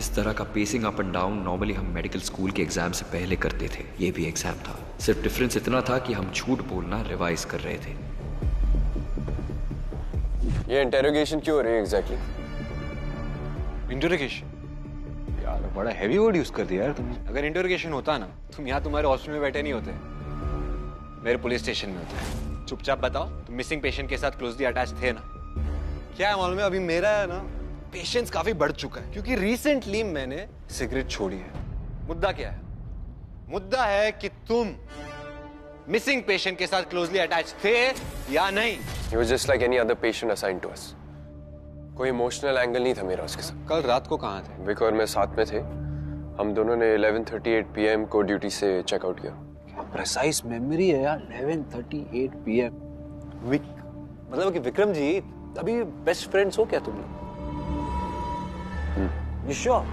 इस तरह का pacing up and down normally हम मेडिकल स्कूल के एग्जाम से पहले करते थे। ये भी एग्जाम था, सिर्फ डिफरेंस इतना था कि हम झूठ बोलना रिवाइज कर रहे थे। ये इंटेरोगेशन क्यों हो रही है एग्जैक्टली? इंटरोगेशन? यार बड़ा हैवी वर्ड यूज कर दिया यार तुमने। अगर इंटरोगेशन होता ना, तुम यहाँ तुम्हारे हॉस्टल में बैठे नहीं होते, मेरे पुलिस स्टेशन में होते। चुपचाप बताओ, तुम मिसिंग पेशेंट के साथ क्लोजली अटैच थे ना? क्या है मालूम है, अभी मेरा है ना पेशेंस काफी बढ़ चुका है, क्योंकि रिसेंटली मैंने सिगरेट छोड़ी है। मुद्दा क्या है? मुद्दा है कि तुम मिसिंग पेशेंट के साथ क्लोजली अटैच थे या नहीं। He was just like any other patient assigned to us. कोई इमोशनल एंगल नहीं था मेरा उसके साथ। कल रात को कहाँ थे? विक और मैं साथ में थे। हम दोनों ने 11:38 PM को ड्यूटी से चेकआउट किया। क्या प्रिसाइज मेमोरी है यार, 11:38 PM। मतलब कि विक्रम जी, अभी बेस्ट फ्रेंड्स हो क्या तुम लोग? You sure?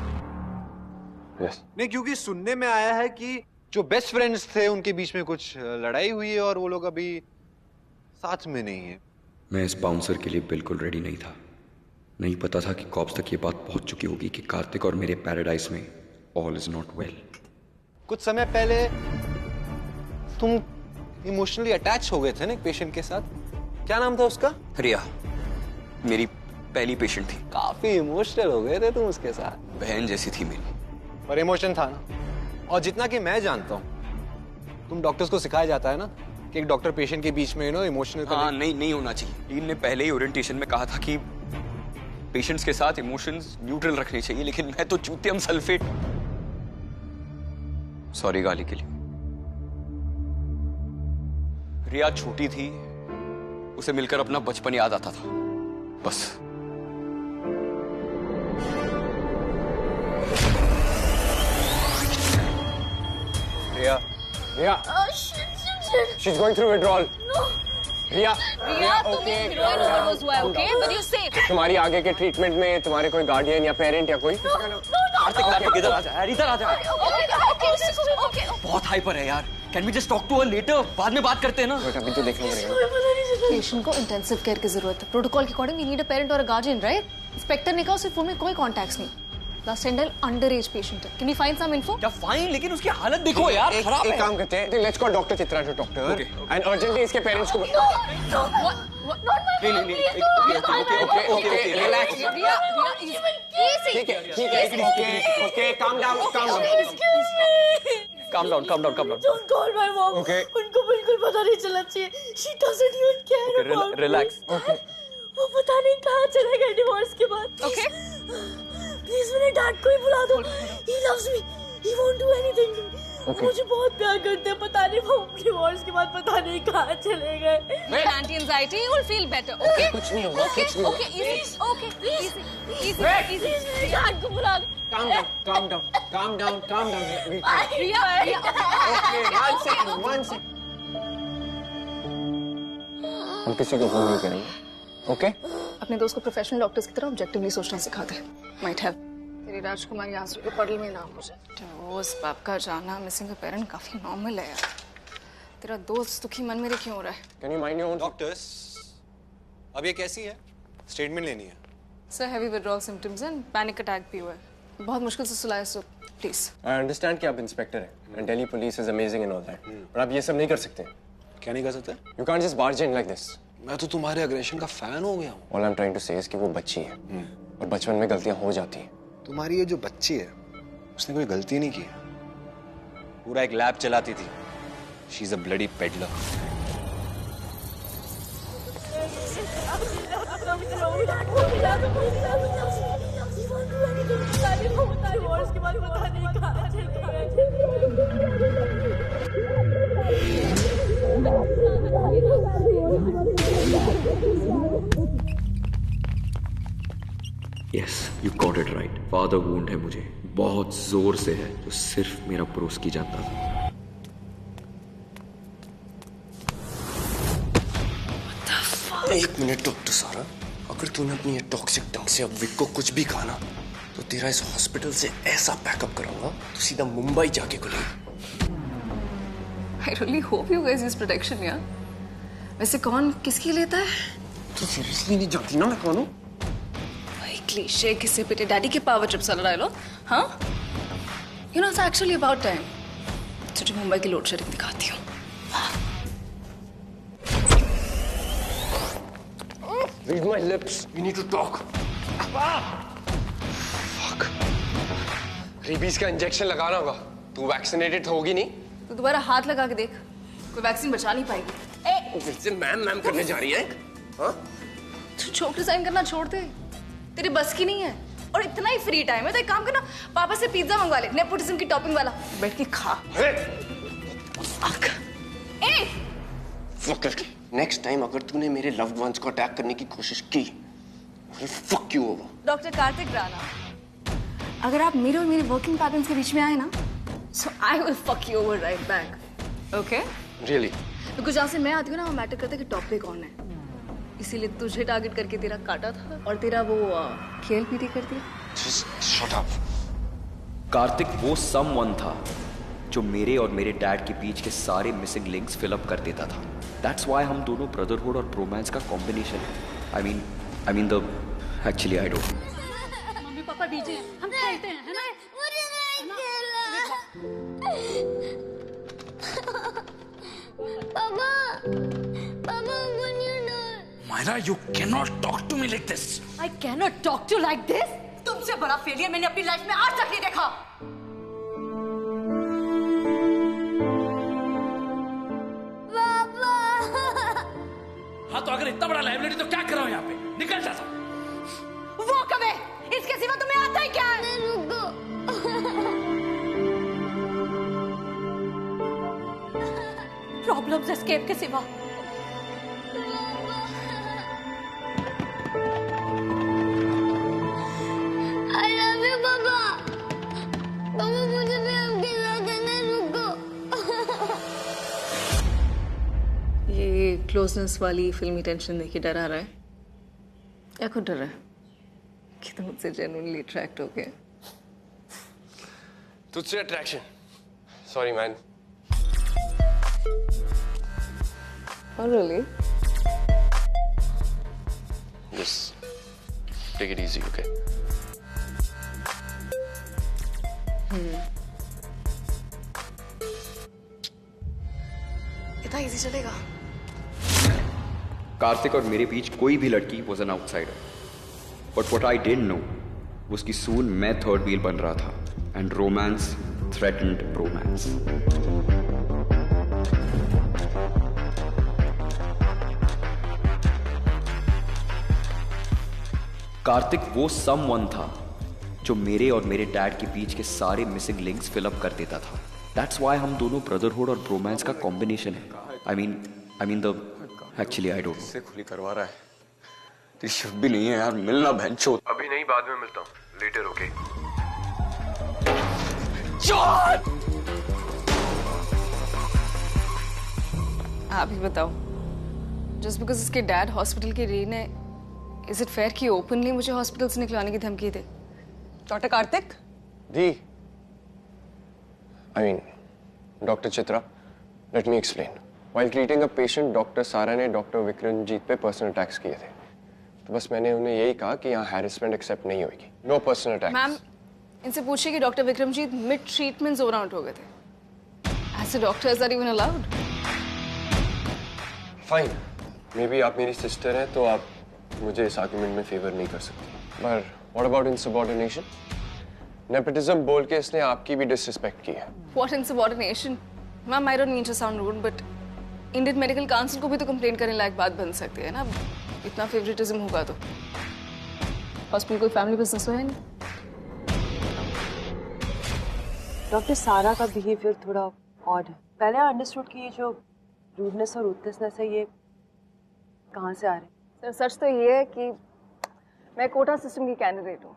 Yes. नहीं, क्योंकि सुनने में आया है कि जो बेस्ट फ्रेंड्स थे उनके बीच में कुछ लड़ाई हुई है और वो लोग अभी साथ में नहीं है। मैं इस बाउंसर के लिए बिल्कुल रेडी नहीं था। नहीं पता था कि कॉप्स तक ये बात पहुंच चुकी होगी कि कार्तिक और मेरे पैराडाइज में ऑल इज नॉट वेल। कुछ समय पहले तुम इमोशनली अटैच हो गए थे ना एक पेशेंट के साथ। क्या नाम था उसका? रिया, मेरी पहली पेशेंट थी। काफी इमोशनल हो गए थे तुम उसके साथ। बहन जैसी थी मेरी। पर इमोशन था ना। और जितना कि मैं जानता हूँ, तुम डॉक्टर्स को सिखाया जाता है ना कि एक डॉक्टर पेशेंट के बीच में इमोशनल हाँ, नहीं होना चाहिए। डीन ने पहले ही ओरिएंटेशन में कहा था कि पेशेंट्स के साथ इमोशंस न्यूट्रल रखने चाहिए, लेकिन मैं तो चूतियम सल्फेट। सॉरी गाली के लिए। रिया छोटी थी, उसे मिलकर अपना बचपन याद आता था, बस। Riya, Riya. She's going through withdrawal. No. Riya, तुम्हें heroin overdose हुआ है, okay? But you're safe. तुम्हारी आगे के ट्रीटमेंट में तुम्हारे कोई गार्डियन या पेरेंट या कोई? कार्तिक, इधर आ जा यार, इधर आ जा। Okay. बहुत हाइपर है यार। Can we just talk to her later? बाद में बात करते हैं ना। बेटा अभी तो देखना पड़ेगा। पेशेंट को इंटेंसिव केयर की जरूरत है। प्रोटोकॉल के according we need a parent और अ गार्डियन, राइट? इंस्पेक्टर ने कहा उसके फोन में कोई कॉन्टैक्ट्स नहीं। लास्ट एंडल अंडर एज पेशेंट है। Can you find some info? क्या फाइन, लेकिन उसकी हालत देखो यार, खराब है। एक काम करते हैं, लेट्स कॉल डॉक्टर चित्रा जो डॉक्टर एंड अर्जेंटली इसके पेरेंट्स को okay relax. Okay calm down Don't call my mom. Okay. उनको बिल्कुल पता नहीं चलना चाहिए. She doesn't even care about me. Relax. वो पता नहीं कहाँ चला गया डिवोर्स के बाद. Okay. Please मेरे डैड को ही बुला दो. He loves me. He won't do anything to me. Okay. मुझे बहुत प्यार करते हैं. पता नहीं वो डिवोर्स के बाद पता नहीं कहाँ चले गए. Anti anxiety, you will feel better, okay? कुछ नहीं होगा, कुछ नहीं होगा। easy. Okay, Please. easy. Please मेरे डैड को बुला दो. calm down Riya. okay one second हम किसी को फोन नहीं करेंगे, ओके? अपने दोस्त को प्रोफेशनल डॉक्टर्स की तरह ऑब्जेक्टिवली सोचना सिखाते हैं। माइट हैव तेरी राजकुमारी आंसू के पडल में नाम हो जाए। दोस्त बाप का जाना, मिसिंग अ पेरेंट काफी नॉर्मल है यार। तेरा दोस्त दुखी मन मेरे क्यों हो रहा है? Can you mind your own? Doctors, अब ये कैसी है? स्टेटमेंट लेनी है। Sir heavy withdrawal symptoms and panic attack भी हुआ है। बहुत मुश्किल से सुलाया, सो प्लीज। आई अंडरस्टैंड कि आप इंस्पेक्टर हैं and Delhi police is amazing and all that, पर आप ये सब नहीं कर सकते। क्या नहीं कर सकते? You can't just barge in like this. मैं तो तुम्हारे अग्रेशन का फैन हो गया हूँ। All I am trying to say is कि वो बच्ची है और बचपन में गलतियां हो जाती हैं। तुम्हारी ये जो बच्ची है, उसने कोई गलती नहीं की। पूरा एक लैब चलाती थी। She is a bloody peddler. Divorce के बाद पता नहीं कहाँ चले गए. Yes, you got it right. Father wound है मुझे, बहुत जोर से है, जो सिर्फ मेरा पड़ोसी जानता था। एक मिनट डॉक्टर सारा, अगर तूने अपनी ये टॉक्सिक ढंग से अब विक को कुछ भी कहा ना, तो तेरा इस हॉस्पिटल से ऐसा पैकअप कराऊंगा तो सीधा मुंबई जाके खुलेगा। I really hope you guys use protection, यार। वैसे कौन किसकी लेता है? तू सीरियसली नहीं जानती ना मैं कौन हूँ? भाई क्लीशे किसी पे डैडी के पावर ट्रिप चल रहा है लो हाँ you know it's actually about time तुझे मुंबई की लोड शेडिंग दिखाती हूँ Read my lips. We need to talk. Fuck. Rabies का इंजेक्शन लगाना होगा. तू वैक्सीनेटेड होगी नहीं? तू दोबारा हाथ लगा के देख कोई वैक्सीन बचा नहीं पाएगी फिर से मैम करने जा रही है हाँ? तू जोक डिजाइन करना छोड़ दे तेरे बस की नहीं है और इतना ही फ्री टाइम है तो एक काम करना पापा से पिज्जा मंगवा ले नेपोटिज्म की टॉपिंग वाला बैठ के खा नेक्स्ट टाइम अगर तूने मेरे लव्ड वंस को अटैक करने की कोशिश की fuck you over doctor Kartik Rana अगर आप मेरे और मेरे वर्किंग पैटर्न्स के बीच में आए ना so I will fuck you over right back okay really because जहाँ से मैं आती हूँ ना वो मैटर करता है कि टॉपिक कौन है इसीलिए तुझे टारगेट करके तेरा काटा था और तेरा वो खेल पीटी कर दिया जस्ट शट अप कार्तिक वो समवन था जो मेरे और मेरे डैड के बीच के सारे मिसिंग लिंक्स फिल अप कर देता था दैट्स व्हाई हम दोनों ब्रदरहुड और ब्रोमांस का कॉम्बिनेशन है I mean the actually I don't mummy papa DJ हम खेलते हैं है ना मुझे नहीं खेलना पापा मुझे डर Myra you can not talk to me like this I can not talk to like this तुमसे बड़ा फेलियर मैंने अपनी लाइफ में आज तक नहीं देखा हाँ तो अगर इतना बड़ा लाइब्रेरी तो क्या कर रहा हूँ यहाँ पे निकल जा सब वो कब है इसके सिवा तुम्हें आता ही क्या है प्रॉब्लम्स एस्केप के सिवा आई लव यू पापा पापा मुझे भी आपके साथ जाना रुको ये क्लोजनेस वाली फिल्मी टेंशन देख के डर आ रहा है या खुद डर रहा है कि तुम मुझसे जेन्युइनली अट्रैक्ट हो गए तुझसे attraction sorry man Oh really? Just take it easy, okay? इतना इजी चलेगा कार्तिक और मेरे बीच कोई भी लड़की was an outsider but what I didn't know उसकी सून मैं थर्ड व्हील बन रहा था and romance threatened bromance Kartik वो समवन था जो मेरे और मेरे डैड के बीच के सारे मिसिंग लिंक्स फिल अप कर देता था दैट्स व्हाई हम दोनों ब्रदरहुड और ब्रोमांस का कॉम्बिनेशन है I mean the actually I don't say खुली करवा रहा है तेरी शिफ्ट भी नहीं है यार मिलना बहनचोद अभी नहीं बाद में मिलता हूँ लेटर ओके आप ही बताओ जस्ट बिकॉज इसके डैड हॉस्पिटल के रीन है इज इट फेयर कि ओपनली मुझे हॉस्पिटल से निकलाने की धमकी दे डॉक्टर कार्तिक दी I mean doctor Chitra let me explain while treating a patient doctor Sara ने डॉक्टर विक्रमजीत पे पर्सनल अटैक्स किए थे तो बस मैंने उन्हें यही कहा कि यहाँ हैरेसमेंट एक्सेप्ट नहीं होगी नो पर्सनल अटैक्स मैम इनसे पूछिए कि doctor Vikramjit mid treatment zone out हो गए थे ऐसे doctors are even allowed fine maybe आप मेरी सिस्टर हैं तो आप मुझे इस आर्गुमेंट में फेवर नहीं कर सकती पर व्हाट अबाउट इनसबऑर्डिनेशन नेपोटिज्म बोल के इसने आपकी भी डिसरिस्पेक्ट की है what insubordination ma'am I don't mean to sound rude but Indian medical council को भी तो कंप्लेंट करने लायक बात बन सकती है ना इतना फेवरेटिज्म होगा तो हॉस्पिटल कोई फैमिली बिजनेस तो है नहीं डॉक्टर सारा का बिहेवियर थोड़ा ऑड है पहले आई अंडरस्टूड कि ये जो रूडनेस और रूथलेसनेस है ये कहाँ से आ रहे हैं सर सच तो ये है कि मैं कोटा सिस्टम की कैंडिडेट हूँ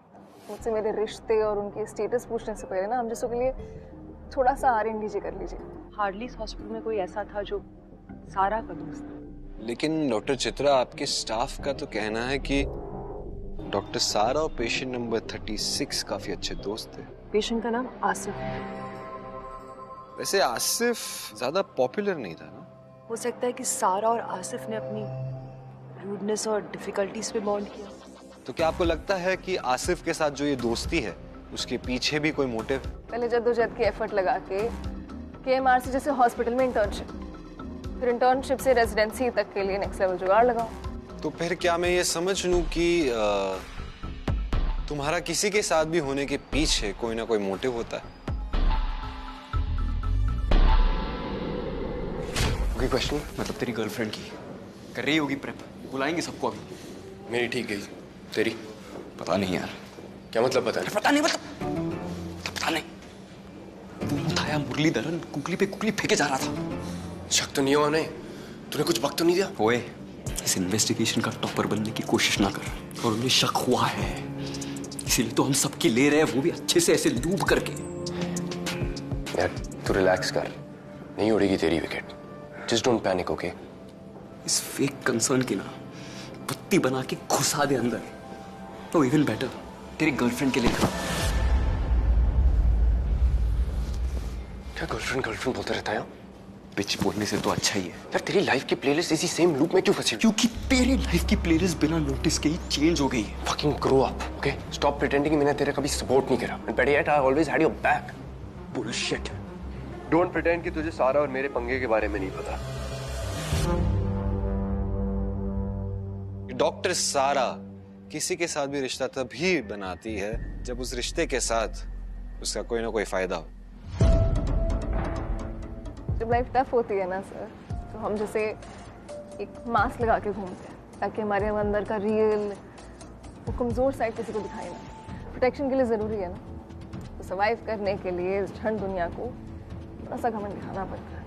मुझसे मेरे रिश्ते और उनके स्टेटस पूछने से पहले ना हम जैसों के लिए थोड़ा सा R&D कर लीजिए हार्डली इस हॉस्पिटल में कोई ऐसा था जो सारा का दोस्त था लेकिन डॉक्टर चित्रा आपके स्टाफ का तो कहना है कि डॉक्टर सारा और पेशेंट नंबर 36 काफी अच्छे दोस्त थे पेशेंट का नाम आसिफ है वैसे आसिफ ज्यादा पॉपुलर नहीं था ना हो सकता है कि सारा और आसिफ ने अपनी रूडनेस और डिफिकल्टीज पे बॉन्ड किया तो क्या आपको लगता है कि आसिफ के साथ जो ये दोस्ती है उसके पीछे भी कोई मोटिव? पहले जद्दोजहद की एफर्ट लगा के KMRC जैसे हॉस्पिटल में इंटर्नशिप, फिर इंटर्नशिप से रेजिडेंसी तक के लिए नेक्स्ट लेवल जुगाड़ लगाओ। तो फिर क्या मैं ये समझ लूं कि तुम्हारा किसी के साथ भी होने के पीछे कोई ना कोई मोटिव होता है? कोई क्वेश्चन? मतलब तेरी गर्लफ्रेंड की कर रही होगी प्रेप, बुलाएंगे सबको अभी। मेरी ठीक गई, तेरी? पता नहीं यार। क्या मतलब पता नहीं? पता नहीं मतलब पता नहीं। वो था यार मुरलीधरन, कुकली पे कुकली फेंके जा रहा था। शक तो नहीं हुआ नहीं? तूने कुछ वक्त तो नहीं दिया? ओए, इस इन्वेस्टिगेशन का टॉपर बनने की कोशिश ना कर। और उन्हें शक हुआ है, इसीलिए तो हम सबकी ले रहे हैं, वो भी अच्छे से ऐसे लूप करके। यार तू रिलैक्स कर, नहीं उड़ेगी तेरी wicket. Just don't panic, okay? इस फेक कंसर्न की ना पत्ती बना के घुसा दे अंदर। तो इवन बेटर, तेरी गर्लफ्रेंड के लिए। क्या गर्लफ्रेंड बोलता रहता है? पिच बोलने से तो अच्छा ही है। यार तेरी लाइफ की प्लेलिस्ट इसी सेम लूप में क्यों फंसी? क्योंकि तेरी लाइफ की प्लेलिस्ट बिना नोटिस के ही चेंज हो गई है। Fucking grow up, okay? Stop pretending मैंने तेरा कभी सपोर्ट नहीं करा। And better yet, I always had your back. Bullshit. Don't pretend कि तुझे सारा और मेरे पंगे के बारे में नहीं पता। डॉक्टर सारा किसी के साथ भी रिश्ता तभी बनाती है जब उस रिश्ते के साथ उसका कोई ना कोई फायदा हो। जब लाइफ टफ होती है ना सर, तो हम जैसे एक मास्क लगा के घूमते हैं ताकि हमारे अंदर का रियल वो कमजोर साइड किसी को दिखाई ना। प्रोटेक्शन के लिए जरूरी है ना, तो सर्वाइव करने के लिए इस ठंड दुनिया को थोड़ा सा घमंड दिखाना पड़ता है।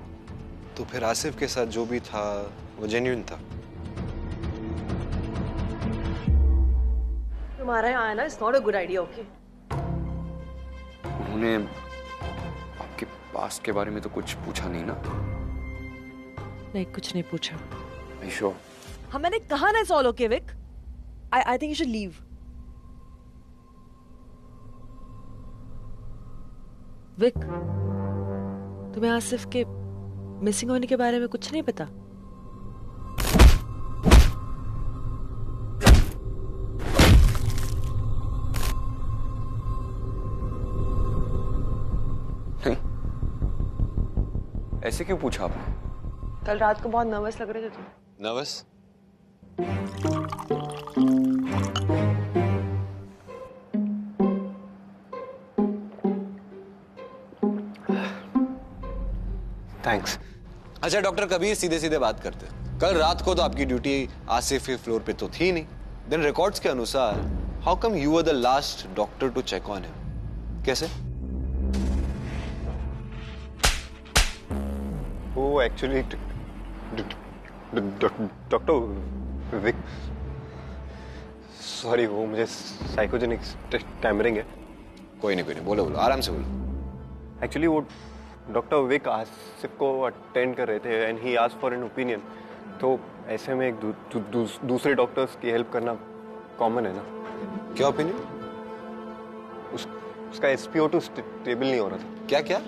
तो फिर आसिफ के साथ जो भी था वो जेन्युइन था? तुम्हारा यहाँ आना is not a good idea, okay? उन्होंने आपके पास्ट के बारे में तो कुछ पूछा नहीं ना? नहीं, कुछ नहीं पूछा। श्योर? हाँ, मैंने कहा ना it's all okay Vik. I think you should leave. Vik, तुम्हें आसिफ के मिसिंग होने के बारे में कुछ नहीं पता? ऐसे क्यों पूछा आपने? कल रात को बहुत नर्वस लग रहे थे तुम। नर्वस? थैंक्स। अच्छा डॉक्टर कबीर, सीधे सीधे बात करते हैं। कल रात को तो आपकी ड्यूटी आसिफ के फ्लोर पे तो थी नहीं। देन रिकॉर्ड्स के अनुसार how come you were the last doctor to check on him? कैसे? वो एक्चुअली डॉक्टर विक, सॉरी, वो मुझे साइकोजेनिक टैमरिंग है। कोई नहीं, बोलो आराम से बोलो। एक्चुअली वो डॉक्टर विक आसिफ को अटेंड कर रहे थे and he asked for an opinion. तो ऐसे में एक दूसरे डॉक्टर्स की हेल्प करना कॉमन है ना। क्या ओपिनियन? उसका SpO2 स्टेबल नहीं हो रहा था। क्या क्या?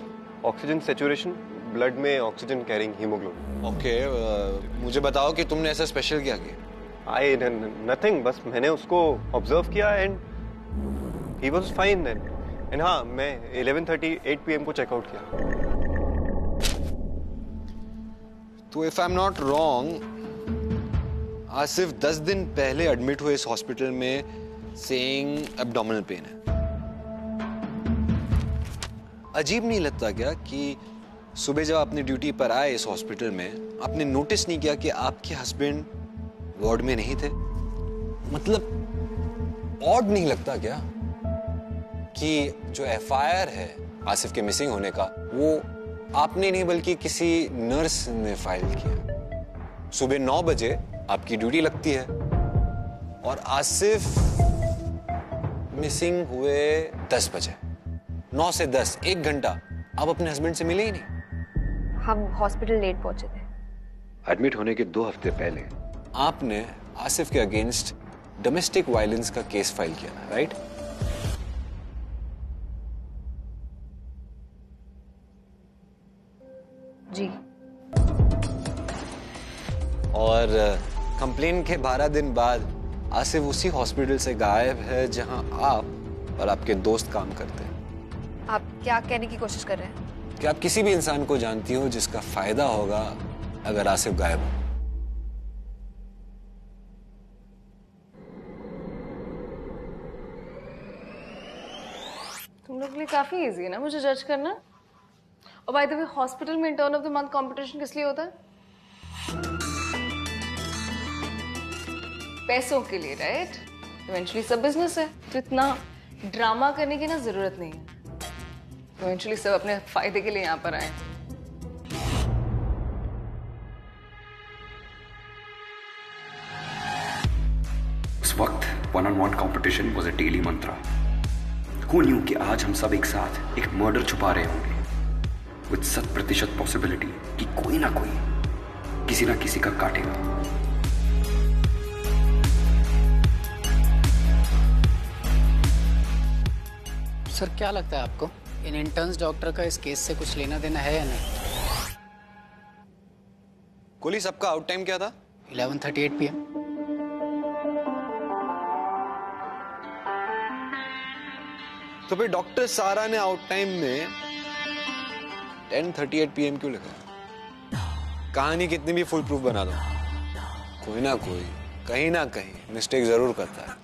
ऑक्सीजन सैचुरेशन, ब्लड में ऑक्सीजन कैरिंग हीमोग्लोबिन। ओके, मुझे बताओ कि तुमने ऐसा स्पेशल क्या किया? आई नथिंग, बस मैंने उसको ऑब्जर्व किया and he was fine then. And हाँ, मैं 11:38 PM को चेकआउट किया। तो if I am not wrong, Asif 10 दिन पहले एडमिट हुए इस हॉस्पिटल में सेइंग एब्डोमिनल पेन है। अजीब नहीं लगता क्या कि सुबह जब आपने ड्यूटी पर आए इस हॉस्पिटल में, आपने नोटिस नहीं किया कि आपके हस्बैंड वार्ड में नहीं थे? मतलब ऑड नहीं लगता क्या कि जो FIR है आसिफ के मिसिंग होने का, वो आपने नहीं बल्कि किसी नर्स ने फाइल किया? सुबह 9 बजे आपकी ड्यूटी लगती है और आसिफ मिसिंग हुए 10 बजे। 9 से 10, 1 घंटा आप अपने हस्बैंड से मिले ही नहीं। हम हॉस्पिटल लेट पहुंचे थे। एडमिट होने के 2 हफ्ते पहले आपने आसिफ के अगेंस्ट डोमेस्टिक वायलेंस का केस फाइल किया था, राइट? जी। और कंप्लेन के 12 दिन बाद आसिफ उसी हॉस्पिटल से गायब है जहां आप और आपके दोस्त काम करते हैं। आप क्या कहने की कोशिश कर रहे हैं? कि आप किसी भी इंसान को जानती हो जिसका फायदा होगा अगर आसिफ गायब हो। तुम लोग के लिए काफी इजी है ना मुझे जज करना। और बाय द वे हॉस्पिटल में intern of the month competition किस लिए होता है? पैसों के लिए, राइट? इवेंचुअली सब बिजनेस है, तो इतना ड्रामा करने की ना जरूरत नहीं है। इवेंचुअली सब अपने फायदे के लिए यहाँ पर आए। उस वक्त 1-on-1 competition was a daily Mantra. Who knew कि आज हम सब एक साथ एक मर्डर छुपा रहे होंगे विद 100% पॉसिबिलिटी कि कोई ना कोई किसी ना किसी का काटेगा। सर क्या लगता है आपको इन इंटर्न्स डॉक्टर का इस केस से कुछ लेना देना है या नहीं? कोहली, सबका आउट टाइम क्या था? 11:38 PM। तो फिर डॉक्टर सारा ने आउट टाइम में 10:38 PM क्यों लिखा? कहानी कितनी भी फुल प्रूफ बना दो, कोई ना कोई कहीं ना कहीं मिस्टेक जरूर करता है।